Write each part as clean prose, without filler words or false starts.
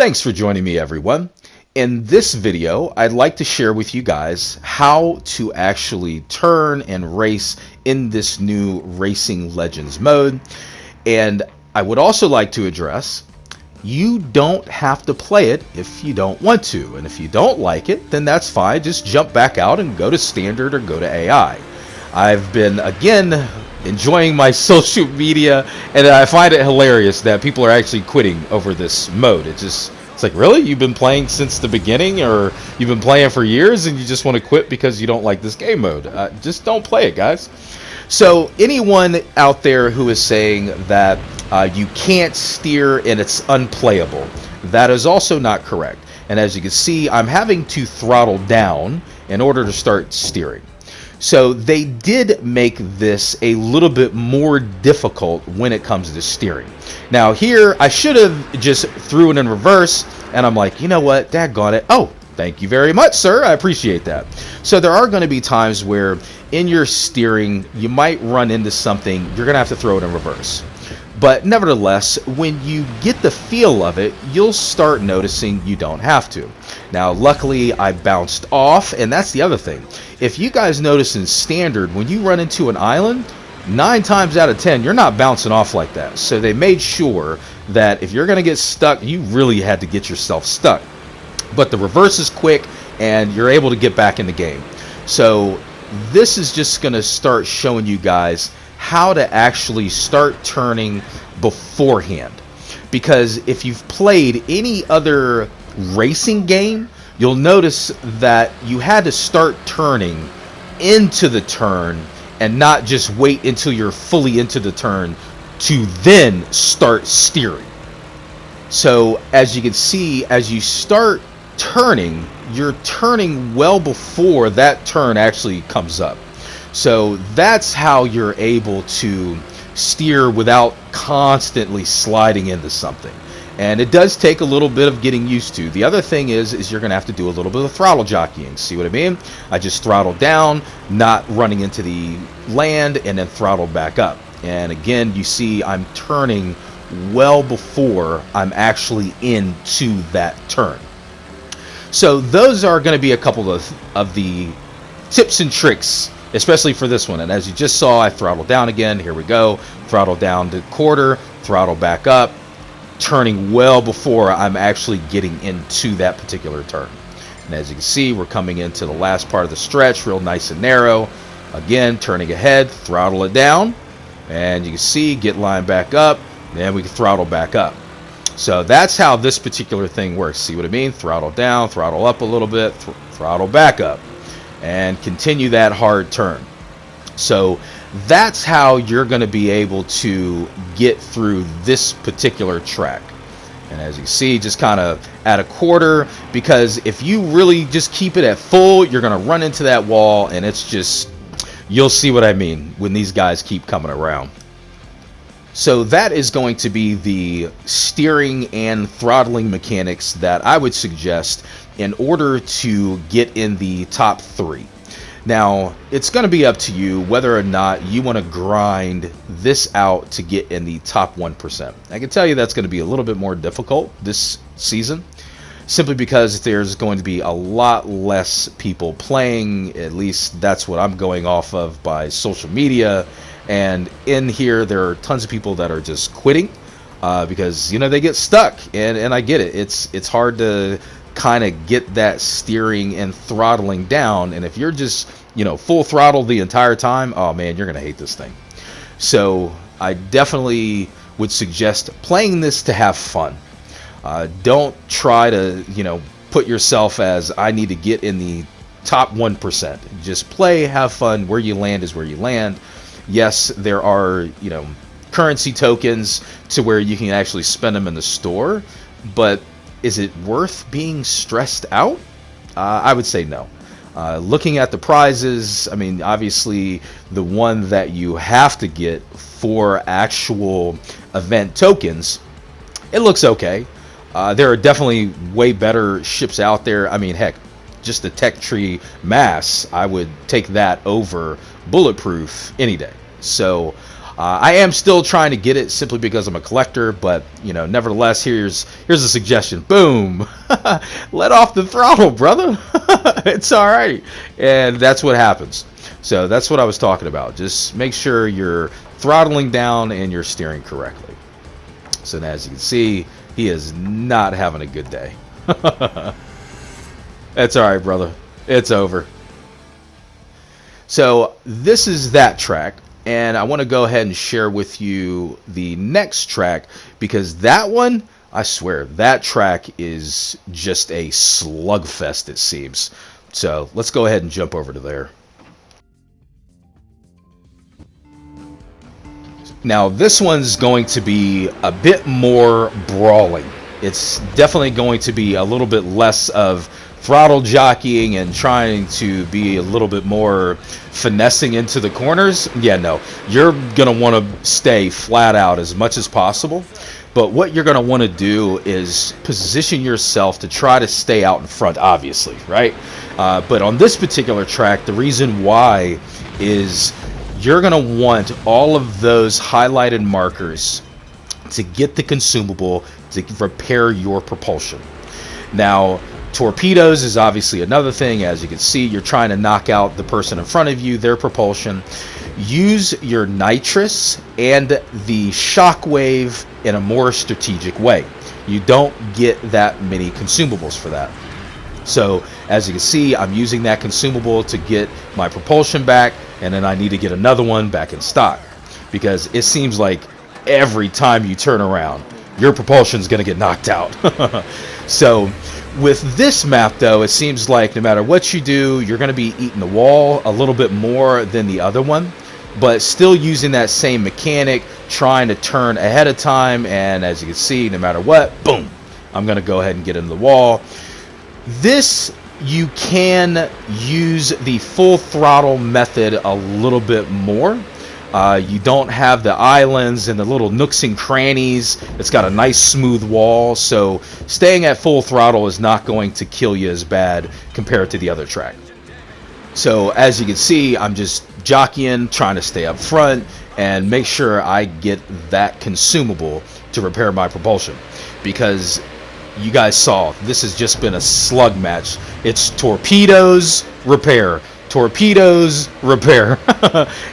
Thanks for joining me, everyone. In this video, I'd like to share with you guys how to actually turn and race in this new Racing Legends mode. And I would also like to address, you don't have to play it if you don't want to. And if you don't like it, then that's fine. Just jump back out and go to Standard or go to AI. I've been, again, enjoying my social media, and I find it hilarious that people are actually quitting over this mode. It's like, really? You've been playing since the beginning, or you've been playing for years and you just want to quit because you don't like this game mode? Just don't play it, guys. So anyone out there who is saying that you can't steer and it's unplayable, that is also not correct. And as you can see, I'm having to throttle down in order to start steering. So they did make this a little bit more difficult when it comes to steering. Now here, I should have just threw it in reverse, and I'm like, you know what, daggone it. Oh, thank you very much, sir. I appreciate that. So there are going to be times where in your steering, you might run into something, you're going to have to throw it in reverse. But nevertheless, when you get the feel of it, you'll start noticing you don't have to. Now, luckily, I bounced off, and that's the other thing. If you guys notice in Standard, when you run into an island, 9 times out of 10, you're not bouncing off like that. So they made sure that if you're going to get stuck, you really had to get yourself stuck. But the reverse is quick, and you're able to get back in the game. So this is just going to start showing you guys how to actually start turning beforehand. Because if you've played any other racing game, you'll notice that you had to start turning into the turn and not just wait until you're fully into the turn to then start steering. So as you can see, as you start turning, you're turning well before that turn actually comes up. So that's how you're able to steer without constantly sliding into something. And it does take a little bit of getting used to. The other thing is you're going to have to do a little bit of throttle jockeying. See what I mean? I just throttled down, not running into the land, and then throttled back up. And again, you see I'm turning well before I'm actually into that turn. So those are going to be a couple of the tips and tricks, especially for this one. And as you just saw, I throttled down again. Here we go. Throttle down to quarter, throttle back up, turning well before I'm actually getting into that particular turn. And as you can see, we're coming into the last part of the stretch, real nice and narrow. Again, turning ahead, throttle it down, and you can see, get line back up, and we can throttle back up. So that's how this particular thing works. See what I mean? Throttle down, throttle up a little bit, throttle back up, and continue that hard turn. So that's how you're going to be able to get through this particular track. And as you see, just kind of at a quarter, because if you really just keep it at full, you're going to run into that wall, and it's just, you'll see what I mean when these guys keep coming around. So that is going to be the steering and throttling mechanics that I would suggest in order to get in the top 3. Now, it's going to be up to you whether or not you want to grind this out to get in the top 1%. I can tell you that's going to be a little bit more difficult this season, simply because there's going to be a lot less people playing. At least that's what I'm going off of by social media. And in here, there are tons of people that are just quitting because, you know, they get stuck. And I get it. It's hard to kind of get that steering and throttling down. And if you're just, you know, full throttle the entire time, oh man, you're going to hate this thing. So I definitely would suggest playing this to have fun. Don't try to, you know, put yourself as I need to get in the top 1%. Just play, have fun. Where you land is where you land. Yes, there are, you know, currency tokens to where you can actually spend them in the store, but is it worth being stressed out? I would say no. Looking at the prizes, I mean, obviously the one that you have to get for actual event tokens, it looks okay. There are definitely way better ships out there. I mean, heck, just the tech tree mass, I would take that over bulletproof any day. So I am still trying to get it simply because I'm a collector, but nevertheless, here's a suggestion. Boom, let off the throttle, brother. It's all right, and that's what happens. So that's what I was talking about. Just make sure you're throttling down and you're steering correctly. So as you can see, he is not having a good day. That's all right, brother. It's over. So this is that track, and I want to go ahead and share with you the next track, because that one, I swear, that track is just a slugfest, it seems. So let's go ahead and jump over to there. Now this one's going to be a bit more brawling. It's definitely going to be a little bit less of throttle jockeying and trying to be a little bit more finessing into the corners. Yeah, no, you're going to want to stay flat out as much as possible. But what you're going to want to do is position yourself to try to stay out in front, obviously, right? But on this particular track, the reason why is you're going to want all of those highlighted markers to get the consumable to repair your propulsion. Now, torpedoes is obviously another thing. As you can see, you're trying to knock out the person in front of you, their propulsion. Use your nitrous and the shockwave in a more strategic way. You don't get that many consumables for that. So as you can see, I'm using that consumable to get my propulsion back, and then I need to get another one back in stock, because it seems like every time you turn around, your propulsion is going to get knocked out. So with this map, though, it seems like no matter what you do, you're going to be eating the wall a little bit more than the other one, but still using that same mechanic, trying to turn ahead of time. And as you can see, no matter what, boom, I'm going to go ahead and get into the wall. This, you can use the full throttle method a little bit more. You don't have the islands and the little nooks and crannies. It's got a nice smooth wall, so staying at full throttle is not going to kill you as bad compared to the other track. So as you can see, I'm just jockeying, trying to stay up front and make sure I get that consumable to repair my propulsion, because you guys saw this has just been a slug match. It's torpedoes, repair, torpedoes, repair.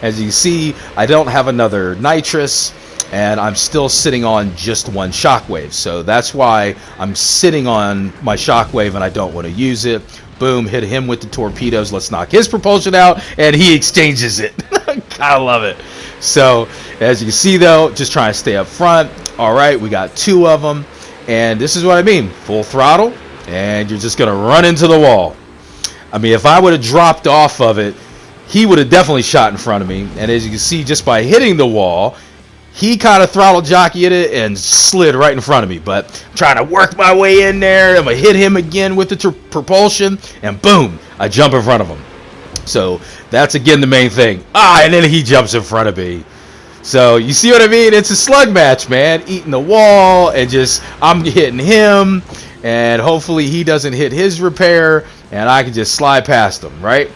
As you see, I don't have another nitrous, and I'm still sitting on just one shockwave. So that's why I'm sitting on my shockwave and I don't want to use it. Boom, hit him with the torpedoes. Let's knock his propulsion out, and he exchanges it. I love it. So as you can see, though, just trying to stay up front. All right, we got two of them. And this is what I mean, full throttle, and you're just going to run into the wall. I mean, if I would have dropped off of it, he would have definitely shot in front of me. And as you can see, just by hitting the wall, he kind of throttle jockeyed it and slid right in front of me. But I'm trying to work my way in there. I'm going to hit him again with the propulsion, and boom, I jump in front of him. So that's, again, the main thing. And then he jumps in front of me. So you see what I mean? It's a slug match, man. Eating the wall, and just I'm hitting him, and hopefully he doesn't hit his repair, and I can just slide past him, right?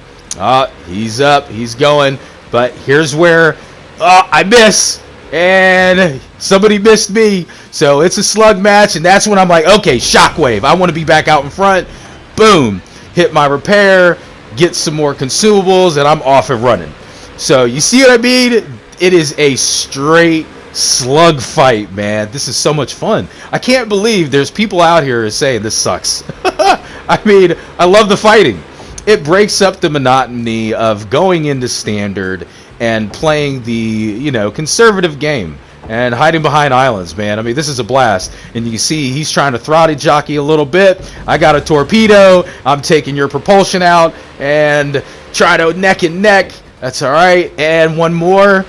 He's up, he's going, but here's where I miss, and somebody missed me. So it's a slug match, and that's when I'm like, okay, shockwave. I want to be back out in front. Boom, hit my repair, get some more consumables, and I'm off and running. So you see what I mean? It is a straight slug fight, man. This is so much fun. I can't believe there's people out here saying this sucks. I mean, I love the fighting. It breaks up the monotony of going into standard and playing the, conservative game and hiding behind islands, man. I mean, this is a blast. And you see he's trying to throttle jockey a little bit. I got a torpedo. I'm taking your propulsion out and try to neck and neck. That's all right. And one more.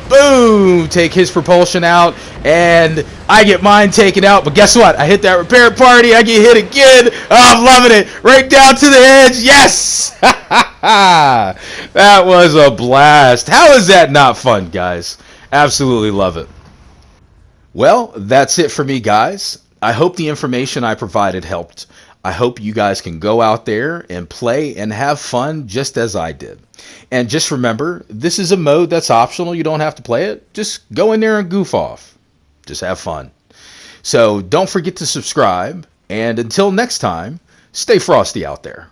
Boom! Take his propulsion out, and I get mine taken out. But guess what? I hit that repair party. I get hit again. Oh, I'm loving it. Right down to the edge. Yes! That was a blast. How is that not fun, guys? Absolutely love it. Well, that's it for me, guys. I hope the information I provided helped. I hope you guys can go out there and play and have fun just as I did. And just remember, this is a mode that's optional. You don't have to play it. Just go in there and goof off. Just have fun. So don't forget to subscribe. And until next time, stay frosty out there.